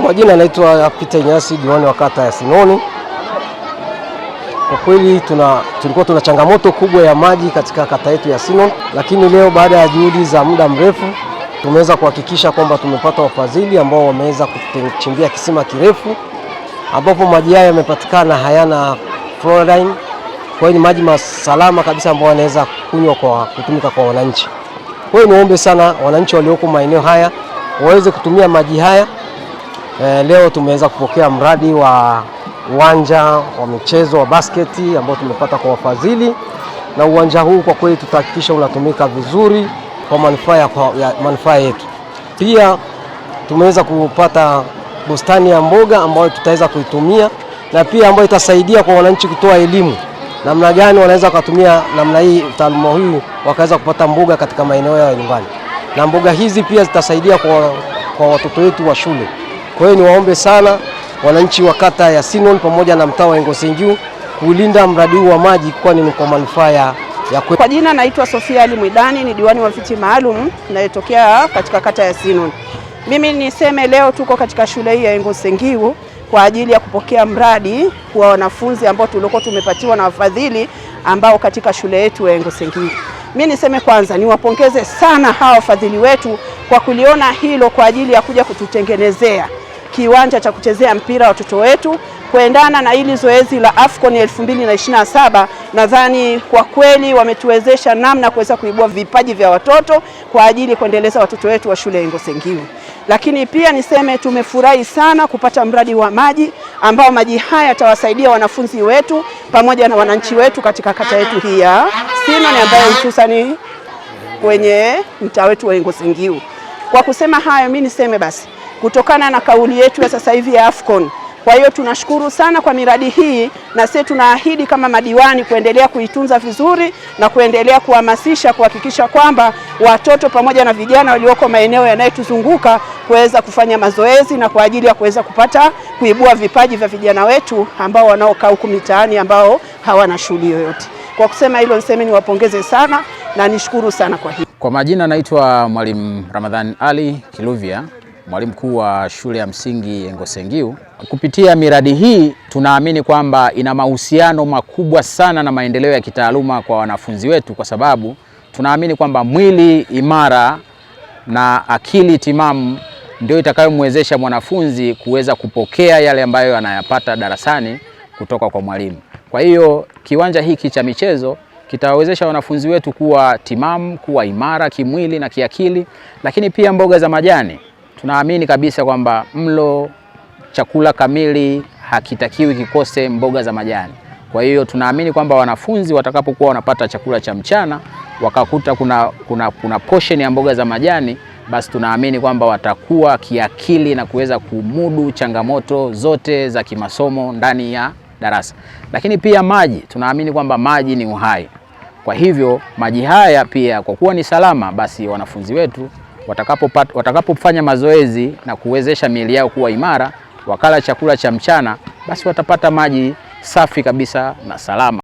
Kwa jina naitwa Peter Nyasi, diwani wa kata ya Sinoni. Kwa kweli tulikuwa tuna changamoto kubwa ya maji katika kata yetu ya Sinoni, lakini leo baada ya juhudi za muda mrefu tumeweza kuhakikisha kwamba tumepata wafadhili ambao wameweza kuchimbia kisima kirefu ambapo maji haya yamepatikana hayana fluoride. Kwa hiyo ni maji masalama kabisa ambayo wanaweza kunywa kwa kutumika kwa wananchi. Kwa hiyo niombe sana wananchi walioko maeneo haya waweze kutumia maji haya. Leo tumeweza kupokea mradi wa uwanja wa michezo wa basketi ambao tumepata kwa wafadhili, na uwanja huu kwa kweli tutahakikisha unatumika vizuri kwa manufaa yetu. Pia tumeweza kupata bustani ya mboga ambayo tutaweza kuitumia, na pia ambayo itasaidia kwa wananchi kutoa elimu namna gani wanaweza kutumia namna hii taaluma hii wakaweza kupata mboga katika maeneo yao ya nyumbani, na mboga hizi pia zitasaidia kwa watoto wetu wa shule. Kwa hiyo niwaombe sana wananchi wa kata ya Sinoni pamoja na mtaa wa Engosengiu kulinda mradi huu wa maji, kwani ni kwa manufaa ya kwetu. Kwa jina naitwa Sofia Ali Mwidani, ni diwani wa viti maalum nayetokea katika kata ya Sinoni. Mimi niseme leo tuko katika shule hii ya Engosengiu kwa ajili ya kupokea mradi wa wanafunzi ambao tulikuwa tumepatiwa na wafadhili ambao katika shule yetu ya Engosengiu. Mimi niseme kwanza niwapongeze sana hawa wafadhili wetu kwa kuliona hilo kwa ajili ya kuja kututengenezea kiwanja cha kuchezea mpira watoto wetu kuendana na hili zoezi la AFCON 2027. Nadhani kwa kweli wametuwezesha namna kuweza kuibua vipaji vya watoto kwa ajili kuendeleza watoto wetu wa shule ya Engosengiu. Lakini pia niseme tumefurahi sana kupata mradi wa maji ambao maji haya yatawasaidia wanafunzi wetu pamoja na wananchi wetu katika kata yetu hii ya Sinoni, ambayo hususani kwenye mtaa wetu wa Engosengiu. Kwa kusema hayo, mimi niseme basi kutokana na kauli yetu ya sasa hivi ya AFCON, kwa hiyo tunashukuru sana kwa miradi hii, na sisi tunaahidi kama madiwani kuendelea kuitunza vizuri na kuendelea kuhamasisha kuhakikisha kwamba watoto pamoja na vijana walioko maeneo yanayotuzunguka kuweza kufanya mazoezi na kwa ajili ya kuweza kuibua vipaji vya vijana wetu ambao wanaokaa huku mitaani ambao hawana shughuli yoyote. Kwa kusema hilo niseme niwapongeze sana na nishukuru sana kwa hili. Kwa majina naitwa Mwalimu Ramadhani Ali Kiluvia, mwalimu mkuu wa shule ya msingi Engosengiu. Kupitia miradi hii tunaamini kwamba ina mahusiano makubwa sana na maendeleo ya kitaaluma kwa wanafunzi wetu, kwa sababu tunaamini kwamba mwili imara na akili timamu ndio itakayomwezesha mwanafunzi kuweza kupokea yale ambayo anayapata darasani kutoka kwa mwalimu. Kwa hiyo kiwanja hiki cha michezo kitawawezesha wanafunzi wetu kuwa timamu, kuwa imara kimwili na kiakili. Lakini pia mboga za majani, tunaamini kabisa kwamba chakula kamili hakitakiwi kikose mboga za majani. Kwa hiyo tunaamini kwamba wanafunzi watakapokuwa wanapata chakula cha mchana wakakuta kuna portion ya mboga za majani, basi tunaamini kwamba watakuwa kiakili na kuweza kumudu changamoto zote za kimasomo ndani ya darasa. Lakini pia maji, tunaamini kwamba maji ni uhai. Kwa hivyo maji haya pia kwa kuwa ni salama, basi wanafunzi wetu watakapofanya mazoezi na kuwezesha miili yao kuwa imara, wakala chakula cha mchana, basi watapata maji safi kabisa na salama.